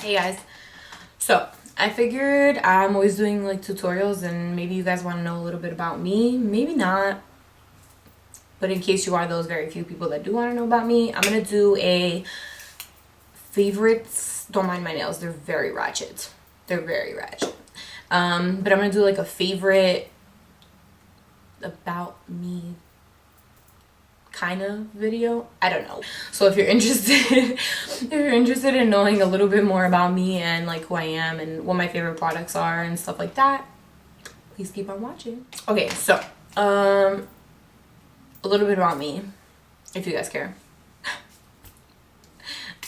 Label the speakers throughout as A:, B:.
A: Hey guys, so I figured I'm always doing like tutorials and maybe you guys want to know a little bit about me, maybe not, but in case you are those very few people that do want to know about me, I'm gonna do a favorites. Don't mind my nails, they're very ratchet, but I'm gonna do like a favorite about me kind of video. I don't know. So if you're interested in knowing a little bit more about me and like who I am and what my favorite products are and stuff like that, please keep on watching. Okay, so a little bit about me, if you guys care.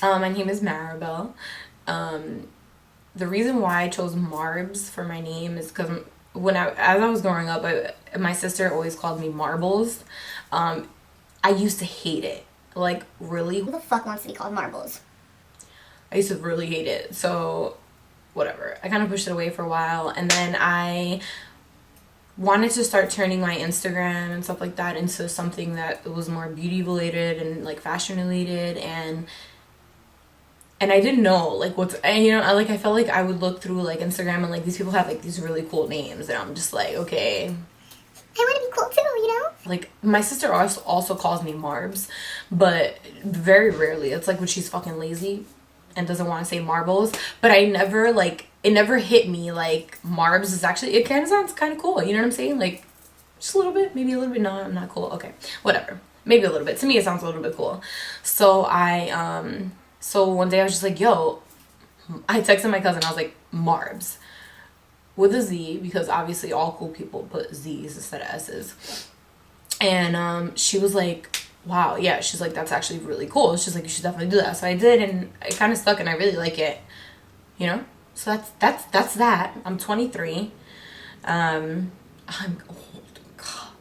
A: My name is Maribel. The reason why I chose Marbs for my name is because as I was growing up, my sister always called me Marbles. I used to hate it. Like, really?
B: Who the fuck wants to be called Marbles?
A: I used to really hate it. So, whatever. I kind of pushed it away for a while. And then I wanted to start turning my Instagram and stuff like that into something that was more beauty related and like fashion related. And I didn't know like I felt like I would look through like Instagram and like these people have like these really cool names. And I'm just like, okay,
B: I want to be cool too, you know?
A: Like, my sister also calls me Marbs, but very rarely. It's like when she's fucking lazy and doesn't want to say marbles. But I never, like, it never hit me, like, Marbs is actually, it kind of sounds kind of cool. You know what I'm saying? Like, just a little bit, maybe a little bit. No, I'm not cool. Okay, whatever. Maybe a little bit. To me, it sounds a little bit cool. So so one day I was just like, yo, I texted my cousin. I was like, Marbs. With a Z, because obviously all cool people put Z's instead of S's. And she was like, wow, yeah, she's like, that's actually really cool. She's like, you should definitely do that. So I did, and it kind of stuck, and I really like it, you know? So that's that. I'm 23. I'm old. God.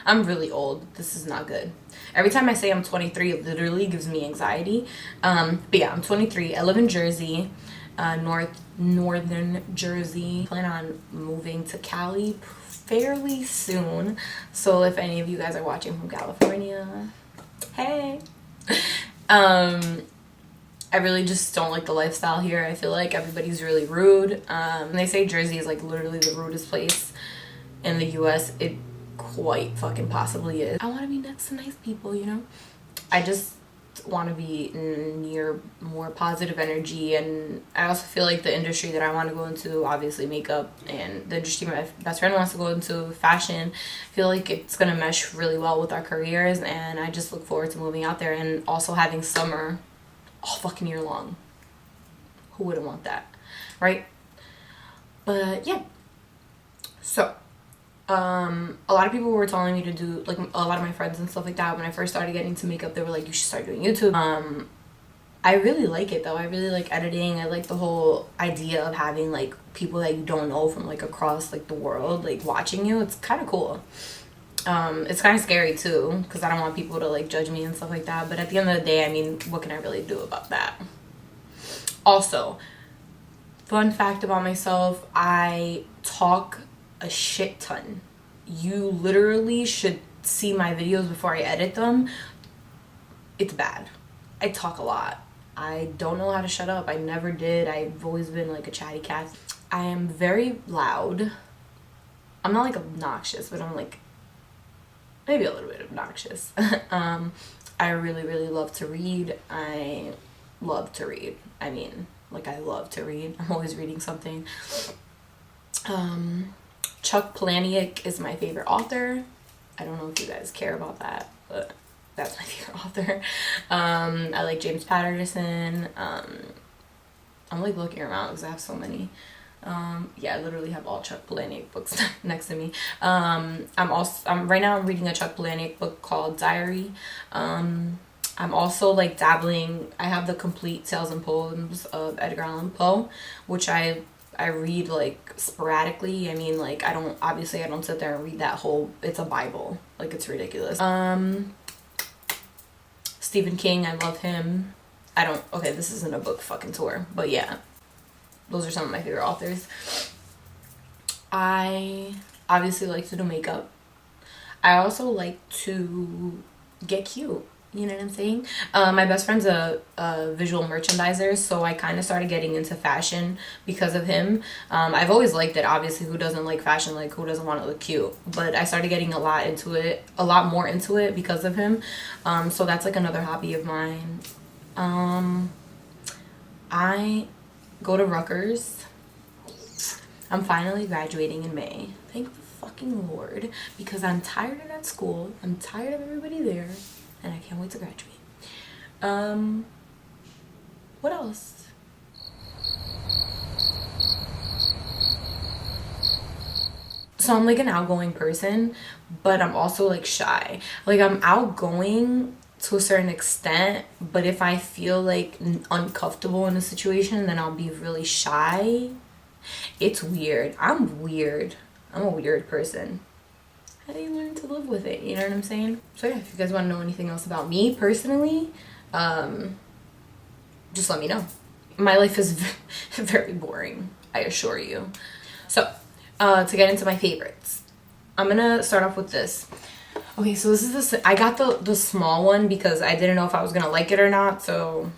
A: I'm really old. This is not good. Every time I say I'm 23, it literally gives me anxiety. But yeah, I'm 23. I live in Jersey. Northern Jersey. Plan on moving to Cali fairly soon. So if any of you guys are watching from California, hey. I really just don't like the lifestyle here. I feel like everybody's really rude. They say Jersey is like literally the rudest place in the US. It quite fucking possibly is. I want to be next to nice people, you know? I just want to be near more positive energy, and I also feel like the industry that I want to go into, obviously makeup, and the industry my best friend wants to go into, fashion, I feel like it's gonna mesh really well with our careers, and I just look forward to moving out there and also having summer all fucking year long. Who wouldn't want that, right? But yeah, so a lot of people were telling me to do, like, a lot of my friends and stuff like that, when I first started getting into makeup, they were like, you should start doing YouTube. I really like it though. I really like editing. I like the whole idea of having like people that you don't know from like across like the world like watching you. It's kind of cool. It's kind of scary too, because I don't want people to like judge me and stuff like that, but at the end of the day, I mean, what can I really do about that? Also, fun fact about myself, I talk a shit ton. You literally should see my videos before I edit them. It's bad. I talk a lot. I don't know how to shut up. I never did. I've always been like a chatty cat. I am very loud. I'm not like obnoxious, but I'm like maybe a little bit obnoxious. I really love to read. I love to read. I mean, like, I love to read. I'm always reading something. Chuck Palahniuk is my favorite author. I don't know if you guys care about that, but that's my favorite author. I like James Patterson. I'm like looking around because I have so many. Yeah, I literally have all Chuck Palahniuk books next to me. Right now I'm reading a Chuck Palahniuk book called Diary. I'm also like dabbling. I have the complete Tales and Poems of Edgar Allan Poe, which I read like sporadically. I mean, like, I don't sit there and read that whole, it's a Bible, like, it's ridiculous. Stephen King, I love him. Okay, this isn't a book fucking tour, but yeah, those are some of my favorite authors. I obviously like to do makeup. I also like to get cute. You know what I'm saying? My best friend's a visual merchandiser, so I kind of started getting into fashion because of him. I've always liked it. Obviously, who doesn't like fashion? Like, who doesn't want to look cute? But I started getting a lot more into it because of him. So that's like another hobby of mine. I go to Rutgers. I'm finally graduating in May. Thank the fucking Lord, because I'm tired of that school. I'm tired of everybody there. And I can't wait to graduate. What else? So I'm like an outgoing person, but I'm also like shy. Like I'm outgoing to a certain extent, but if I feel like uncomfortable in a situation, then I'll be really shy. It's weird. I'm weird. I'm a weird person. How do you learn to live with it? You know what I'm saying? So yeah, if you guys want to know anything else about me personally, just let me know. My life is very boring, I assure you. So, to get into my favorites, I'm gonna start off with this. Okay, so this is I got the small one because I didn't know if I was gonna like it or not, so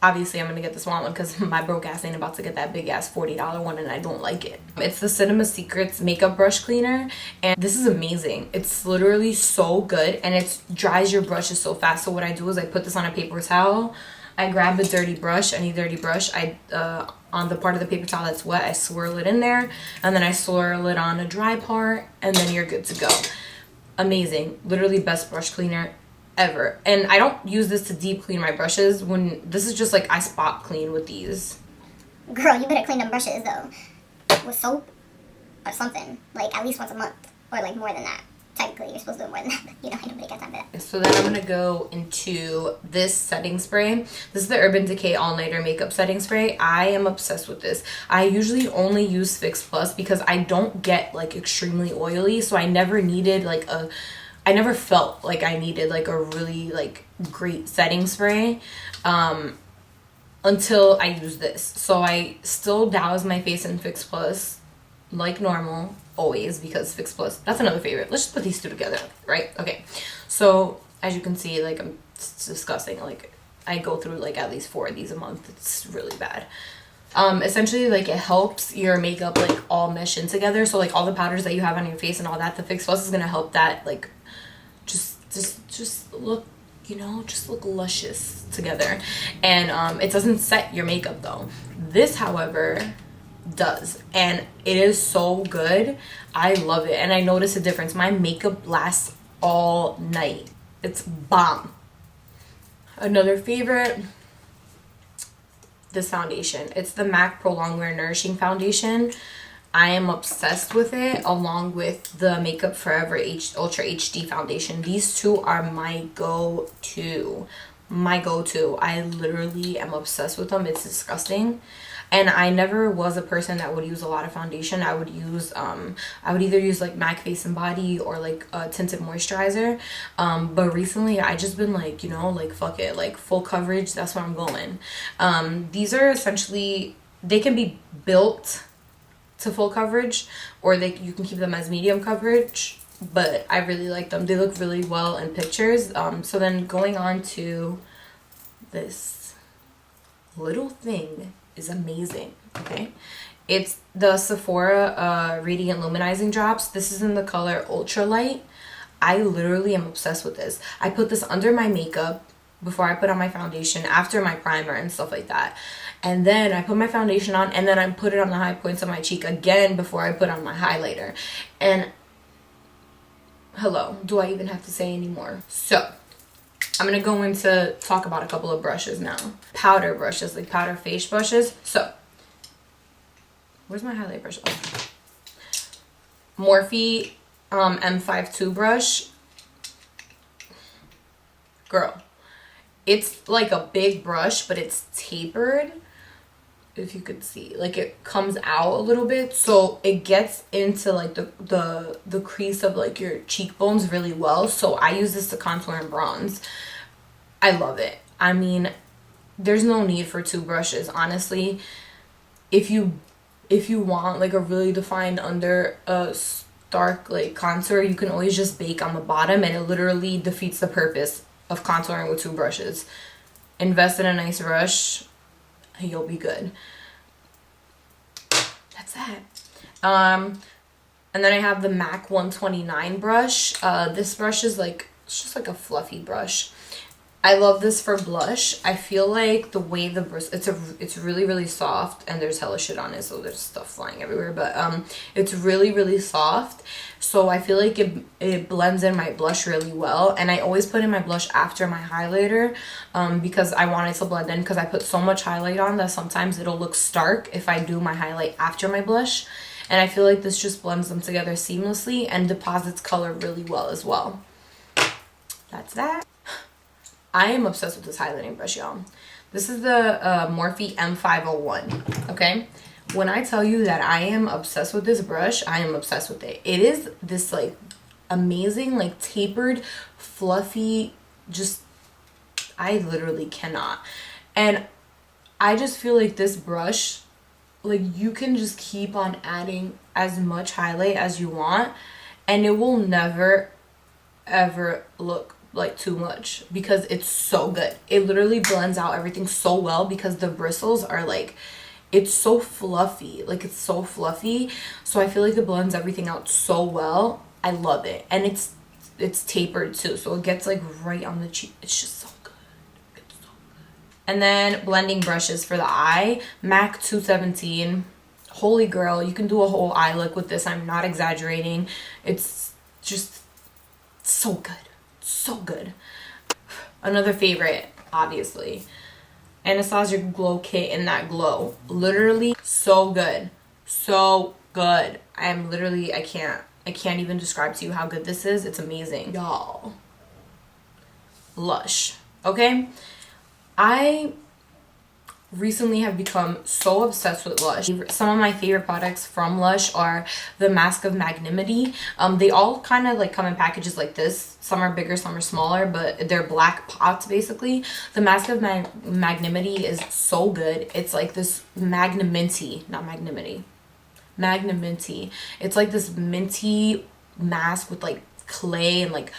A: obviously I'm gonna get the small one because my broke ass ain't about to get that big ass $40 one and I don't like it. It's the Cinema Secrets makeup brush cleaner, and this is amazing. It's literally so good, and it dries your brushes so fast. So what I do is I put this on a paper towel. I grab a dirty brush, any dirty brush. On the part of the paper towel that's wet, I swirl it in there, and then I swirl it on a dry part, and then you're good to go. Amazing. Literally best brush cleaner ever. And I don't use this to deep clean my brushes. This is just like I spot clean with these.
B: Girl, you better clean them brushes though with soap or something, like at least once a month, or like more than that. Technically you're supposed to do more than that, but you know, I don't really got time for that.
A: So then I'm gonna go into this setting spray. This is the Urban Decay All Nighter Makeup Setting Spray. I am obsessed with this. I usually only use Fix Plus because I don't get like extremely oily, so I never needed like I never felt like I needed like a really like great setting spray until I use this. So I still douse my face in Fix Plus like normal always, because Fix Plus, that's another favorite. Let's just put these two together, right? Okay, so as you can see, like it's disgusting. Like I go through like at least 4 of these a month. It's really bad. Essentially, like it helps your makeup like all mesh in together. So like all the powders that you have on your face and all that, the Fix Plus is gonna help that like just look, you know, just look luscious together. And it doesn't set your makeup though. This, however, does, and it is so good. I love it, and I notice a difference. My makeup lasts all night. It's bomb. Another favorite, this foundation. It's the MAC Prolongwear Nourishing Foundation. I am obsessed with it, along with the Makeup Forever Ultra HD foundation. These two are my go-to. I literally am obsessed with them. It's disgusting. And I never was a person that would use a lot of foundation. I would either use like MAC Face and Body or like a tinted moisturizer. But recently I just been like, you know, like fuck it, like full coverage, that's where I'm going. These are essentially, they can be built to full coverage, or you can keep them as medium coverage, but I really like them. They look really well in pictures. So then going on to this little thing is amazing. Okay, it's the Sephora Radiant Luminizing Drops. This is in the color Ultra Light. I literally am obsessed with this. I put this under my makeup before I put on my foundation, after my primer and stuff like that, and then I put my foundation on, and then I put it on the high points of my cheek again before I put on my highlighter. And hello, do I even have to say anymore? So I'm gonna go into talk about a couple of brushes now. Powder brushes, like powder face brushes. So where's my highlight brush? Oh. Morphe M52 brush. Girl, it's like a big brush, but it's tapered, if you could see. Like it comes out a little bit, so it gets into like the crease of like your cheekbones really well. So I use this to contour and bronze. I love it. I mean, there's no need for 2 brushes, honestly. If you want like a really defined under dark like contour, you can always just bake on the bottom, and it literally defeats the purpose of contouring with 2 brushes. Invest in a nice brush, you'll be good. That's that. And then I have the MAC 129 brush. This brush is like, it's just like a fluffy brush. I love this for blush. I feel like the way the brush, it's really, really soft, and there's hella shit on it, so there's stuff flying everywhere, but it's really, really soft. So I feel like it blends in my blush really well, and I always put in my blush after my highlighter because I want it to blend in, because I put so much highlight on that sometimes it'll look stark if I do my highlight after my blush. And I feel like this just blends them together seamlessly and deposits color really well as well. That's that. I am obsessed with this highlighting brush, y'all. This is the Morphe M501, okay? When I tell you that I am obsessed with this brush, I am obsessed with it. It is this, like, amazing, like, tapered, fluffy, just, I literally cannot. And I just feel like this brush, like, you can just keep on adding as much highlight as you want, and it will never, ever look like too much, because it's so good. It literally blends out everything so well, because the bristles are like, it's so fluffy, like it's so fluffy, so I feel like it blends everything out so well. I love it. And it's tapered too, so it gets like right on the cheek. It's just so good. It's so good. And then blending brushes for the eye, MAC 217. Holy girl, you can do a whole eye look with this. I'm not exaggerating. It's just so good. So good. Another favorite, obviously, Anastasia Glow Kit in that glow. Literally so good. So good. I'm literally, I can't even describe to you how good this is. It's amazing. Y'all. Lush. Okay? I recently have become so obsessed with Lush. Some of my favorite products from Lush are the Mask of Magnanimity. They all kind of like come in packages like this. Some are bigger, some are smaller, but they're black pots basically. The Mask of Magnanimity is so good. It's like this Magnaminty, not Magnanimity. Magnaminty. It's like this minty mask with like clay and like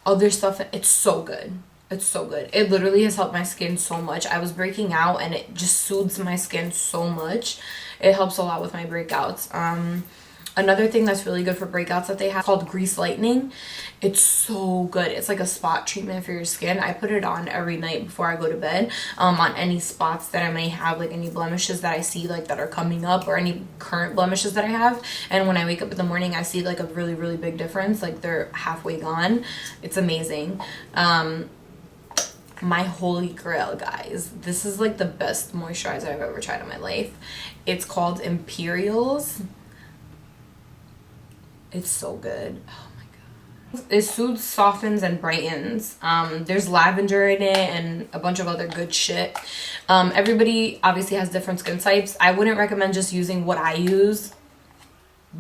A: other stuff. It's so good. It's so good. It literally has helped my skin so much. I was breaking out and it just soothes my skin so much. It helps a lot with my breakouts. Another thing that's really good for breakouts that they have called Grease Lightening. It's so good. It's like a spot treatment for your skin. I put it on every night before I go to bed on any spots that I may have, like any blemishes that I see like that are coming up, or any current blemishes that I have. And when I wake up in the morning, I see like a really, really big difference. Like they're halfway gone. It's amazing. My holy grail, guys, this is like the best moisturizer I've ever tried in my life. It's called Imperials. It's so good. Oh my god. It soothes, softens, and brightens. There's lavender in it and a bunch of other good shit. Everybody obviously has different skin types. I wouldn't recommend just using what I use,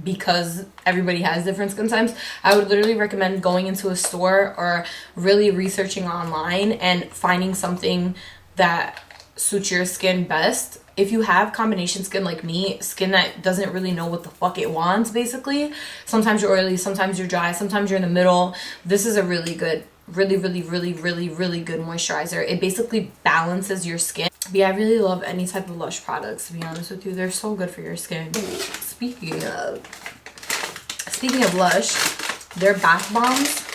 A: because everybody has different skin types. I would literally recommend going into a store or really researching online and finding something that suits your skin best. If you have combination skin like me, skin that doesn't really know what the fuck it wants, basically, sometimes you're oily, sometimes you're dry, sometimes you're in the middle, this is a really good, really good moisturizer. It basically balances your skin. But yeah, I really love any type of Lush products, to be honest with you. They're so good for your skin. Speaking of Lush, their bath bombs.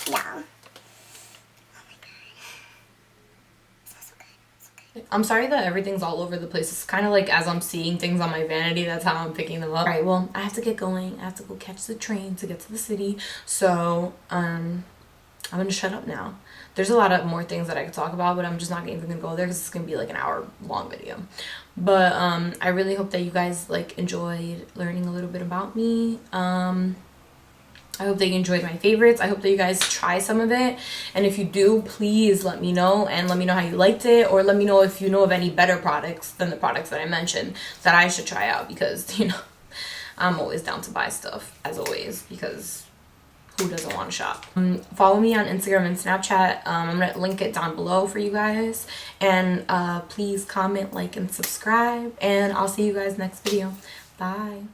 B: Yeah.
A: I'm sorry that everything's all over the place. It's kind of like as I'm seeing things on my vanity, that's how I'm picking them up. Alright, well, I have to get going. I have to go catch the train to get to the city. So, I'm gonna shut up now. There's a lot of more things that I could talk about, but I'm just not even gonna go there because it's gonna be like an hour-long video. But, I really hope that you guys, like, enjoyed learning a little bit about me. I hope that you enjoyed my favorites. I hope that you guys try some of it. And if you do, please let me know. And let me know how you liked it. Or let me know if you know of any better products than the products that I mentioned that I should try out. Because, you know, I'm always down to buy stuff, as always. Because who doesn't want to shop? Follow me on Instagram and Snapchat. I'm going to link it down below for you guys. And please comment, like, and subscribe. And I'll see you guys next video. Bye.